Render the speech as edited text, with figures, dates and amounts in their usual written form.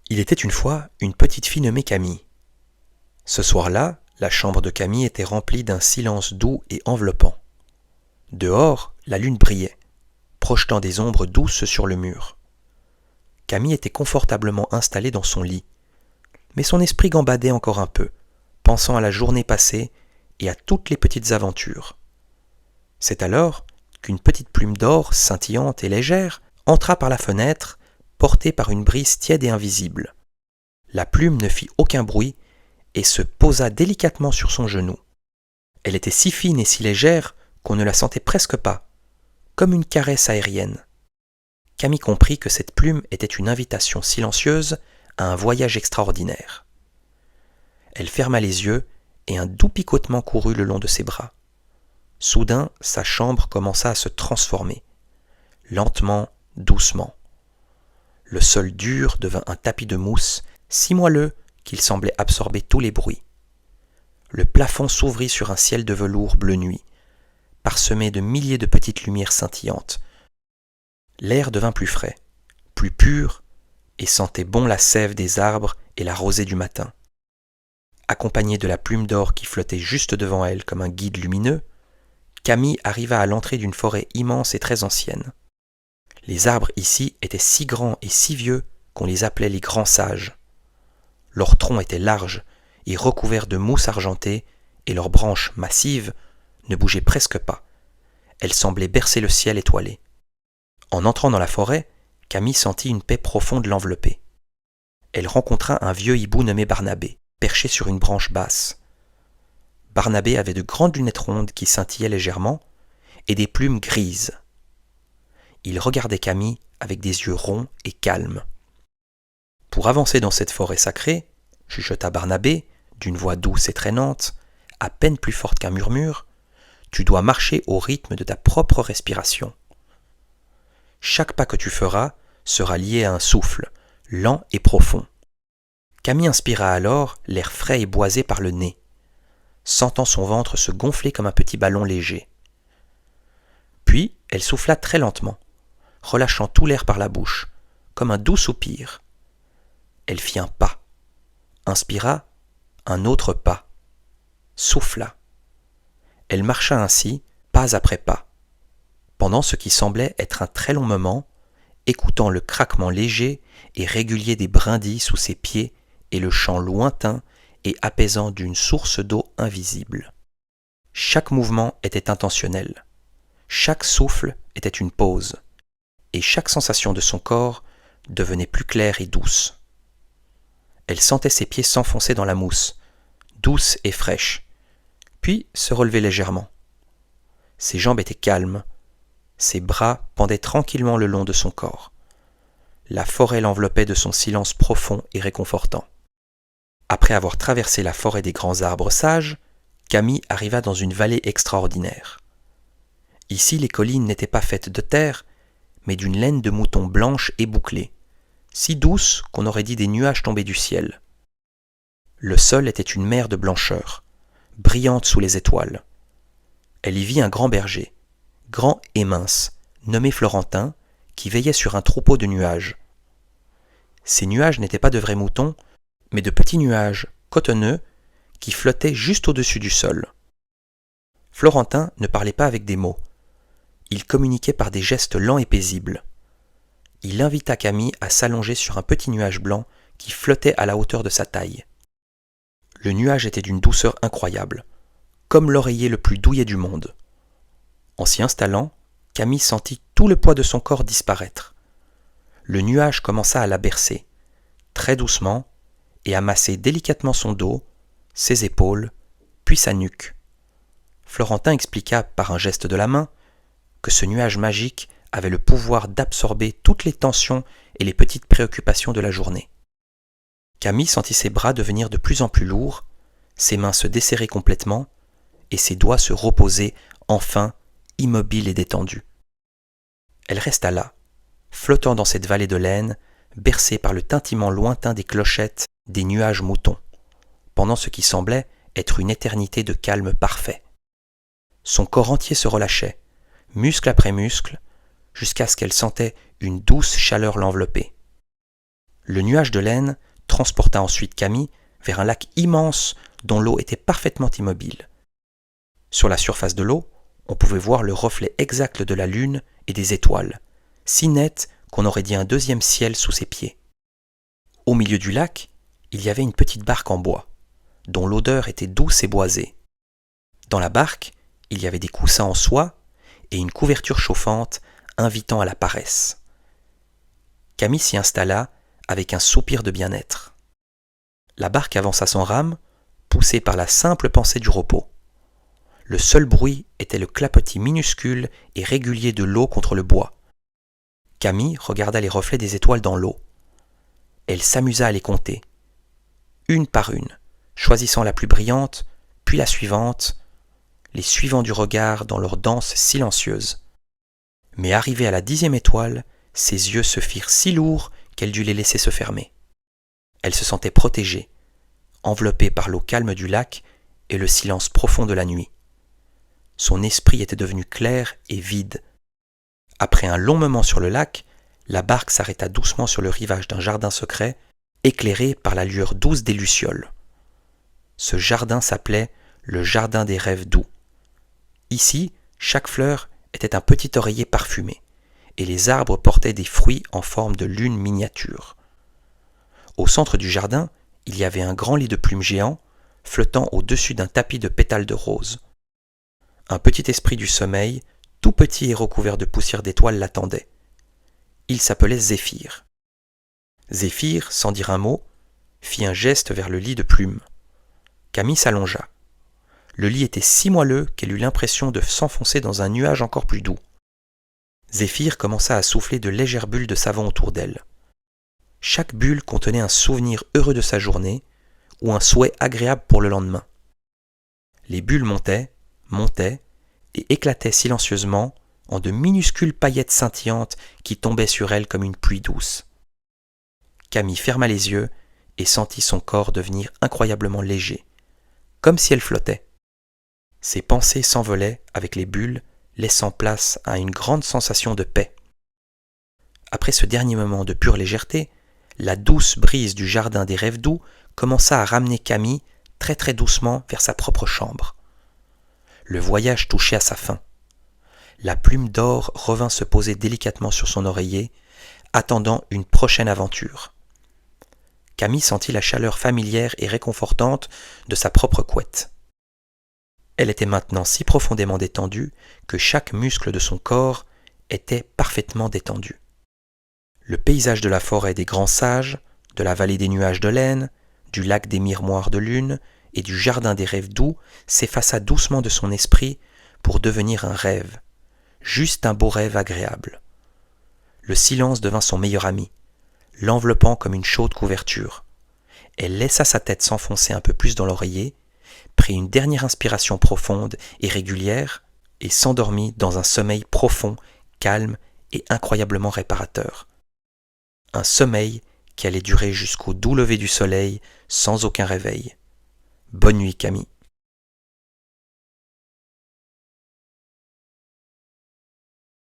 Il était une fois une petite fille nommée Camille. Ce soir-là, la chambre de Camille était remplie d'un silence doux et enveloppant. Dehors, la lune brillait, projetant des ombres douces sur le mur. Camille était confortablement installée dans son lit, mais son esprit gambadait encore un peu, pensant à la journée passée et à toutes les petites aventures. C'est alors qu'une petite plume d'or, scintillante et légère, entra par la fenêtre, portée par une brise tiède et invisible. La plume ne fit aucun bruit et se posa délicatement sur son genou. Elle était si fine et si légère qu'on ne la sentait presque pas, comme une caresse aérienne. Camille comprit que cette plume était une invitation silencieuse à un voyage extraordinaire. Elle ferma les yeux et un doux picotement courut le long de ses bras. Soudain, sa chambre commença à se transformer, lentement, doucement. Le sol dur devint un tapis de mousse, si moelleux qu'il semblait absorber tous les bruits. Le plafond s'ouvrit sur un ciel de velours bleu nuit, parsemé de milliers de petites lumières scintillantes. L'air devint plus frais, plus pur, et sentait bon la sève des arbres et la rosée du matin. Accompagnée de la plume d'or qui flottait juste devant elle comme un guide lumineux, Camille arriva à l'entrée d'une forêt immense et très ancienne. Les arbres ici étaient si grands et si vieux qu'on les appelait les grands sages. Leurs troncs étaient larges et recouverts de mousse argentée, et leurs branches massives ne bougeaient presque pas. Elles semblaient bercer le ciel étoilé. En entrant dans la forêt, Camille sentit une paix profonde l'envelopper. Elle rencontra un vieux hibou nommé Barnabé, perché sur une branche basse. Barnabé avait de grandes lunettes rondes qui scintillaient légèrement et des plumes grises. Il regardait Camille avec des yeux ronds et calmes. « Pour avancer dans cette forêt sacrée, chuchota Barnabé, d'une voix douce et traînante, à peine plus forte qu'un murmure, tu dois marcher au rythme de ta propre respiration. Chaque pas que tu feras sera lié à un souffle, lent et profond. » Camille inspira alors l'air frais et boisé par le nez, sentant son ventre se gonfler comme un petit ballon léger. Puis elle souffla très lentement, relâchant tout l'air par la bouche, comme un doux soupir. Elle fit un pas, inspira, un autre pas, souffla. Elle marcha ainsi, pas après pas, pendant ce qui semblait être un très long moment, écoutant le craquement léger et régulier des brindilles sous ses pieds et le chant lointain et apaisant d'une source d'eau invisible. Chaque mouvement était intentionnel, chaque souffle était une pause, et chaque sensation de son corps devenait plus claire et douce. Elle sentait ses pieds s'enfoncer dans la mousse, douce et fraîche, puis se relever légèrement. Ses jambes étaient calmes, ses bras pendaient tranquillement le long de son corps. La forêt l'enveloppait de son silence profond et réconfortant. Après avoir traversé la forêt des grands arbres sages, Camille arriva dans une vallée extraordinaire. Ici, les collines n'étaient pas faites de terre, mais d'une laine de mouton blanche et bouclée, si douce qu'on aurait dit des nuages tombés du ciel. Le sol était une mer de blancheur, brillante sous les étoiles. Elle y vit un grand berger, grand et mince, nommé Florentin, qui veillait sur un troupeau de nuages. Ces nuages n'étaient pas de vrais moutons, mais de petits nuages cotonneux qui flottaient juste au-dessus du sol. Florentin ne parlait pas avec des mots. Il communiquait par des gestes lents et paisibles. Il invita Camille à s'allonger sur un petit nuage blanc qui flottait à la hauteur de sa taille. Le nuage était d'une douceur incroyable, comme l'oreiller le plus douillet du monde. En s'y installant, Camille sentit tout le poids de son corps disparaître. Le nuage commença à la bercer, très doucement, et à masser délicatement son dos, ses épaules, puis sa nuque. Florentin expliqua par un geste de la main que ce nuage magique avait le pouvoir d'absorber toutes les tensions et les petites préoccupations de la journée. Camille sentit ses bras devenir de plus en plus lourds, ses mains se desserrer complètement, et ses doigts se reposer, enfin, immobiles et détendus. Elle resta là, flottant dans cette vallée de laine, bercée par le tintement lointain des clochettes des nuages moutons, pendant ce qui semblait être une éternité de calme parfait. Son corps entier se relâchait, muscle après muscle, jusqu'à ce qu'elle sentait une douce chaleur l'envelopper. Le nuage de laine transporta ensuite Camille vers un lac immense dont l'eau était parfaitement immobile. Sur la surface de l'eau, on pouvait voir le reflet exact de la lune et des étoiles, si net qu'on aurait dit un deuxième ciel sous ses pieds. Au milieu du lac, il y avait une petite barque en bois, dont l'odeur était douce et boisée. Dans la barque, il y avait des coussins en soie et une couverture chauffante invitant à la paresse. Camille s'y installa avec un soupir de bien-être. La barque avança sans rame, poussée par la simple pensée du repos. Le seul bruit était le clapotis minuscule et régulier de l'eau contre le bois. Camille regarda les reflets des étoiles dans l'eau. Elle s'amusa à les compter, une par une, choisissant la plus brillante, puis la suivante, les suivant du regard dans leur danse silencieuse. Mais arrivée à la 10e étoile, ses yeux se firent si lourds qu'elle dut les laisser se fermer. Elle se sentait protégée, enveloppée par l'eau calme du lac et le silence profond de la nuit. Son esprit était devenu clair et vide. Après un long moment sur le lac, la barque s'arrêta doucement sur le rivage d'un jardin secret, éclairé par la lueur douce des lucioles. Ce jardin s'appelait le jardin des rêves doux. Ici, chaque fleur était un petit oreiller parfumé, et les arbres portaient des fruits en forme de lune miniature. Au centre du jardin, il y avait un grand lit de plumes géant, flottant au-dessus d'un tapis de pétales de rose. Un petit esprit du sommeil, tout petit et recouvert de poussière d'étoiles, l'attendait. Il s'appelait Zéphyr. Zéphyr, sans dire un mot, fit un geste vers le lit de plumes. Camille s'allongea. Le lit était si moelleux qu'elle eut l'impression de s'enfoncer dans un nuage encore plus doux. Zéphyr commença à souffler de légères bulles de savon autour d'elle. Chaque bulle contenait un souvenir heureux de sa journée ou un souhait agréable pour le lendemain. Les bulles montaient et éclataient silencieusement en de minuscules paillettes scintillantes qui tombaient sur elle comme une pluie douce. Camille ferma les yeux et sentit son corps devenir incroyablement léger, comme si elle flottait. Ses pensées s'envolaient avec les bulles, laissant place à une grande sensation de paix. Après ce dernier moment de pure légèreté, la douce brise du jardin des rêves doux commença à ramener Camille très très doucement vers sa propre chambre. Le voyage touchait à sa fin. La plume d'or revint se poser délicatement sur son oreiller, attendant une prochaine aventure. Camille sentit la chaleur familière et réconfortante de sa propre couette. Elle était maintenant si profondément détendue que chaque muscle de son corps était parfaitement détendu. Le paysage de la forêt des grands sages, de la vallée des nuages de laine, du lac des miroirs de lune et du jardin des rêves doux s'effaça doucement de son esprit pour devenir un rêve, juste un beau rêve agréable. Le silence devint son meilleur ami, l'enveloppant comme une chaude couverture. Elle laissa sa tête s'enfoncer un peu plus dans l'oreiller, prit une dernière inspiration profonde et régulière et s'endormit dans un sommeil profond, calme et incroyablement réparateur. Un sommeil qui allait durer jusqu'au doux lever du soleil sans aucun réveil. Bonne nuit, Camille.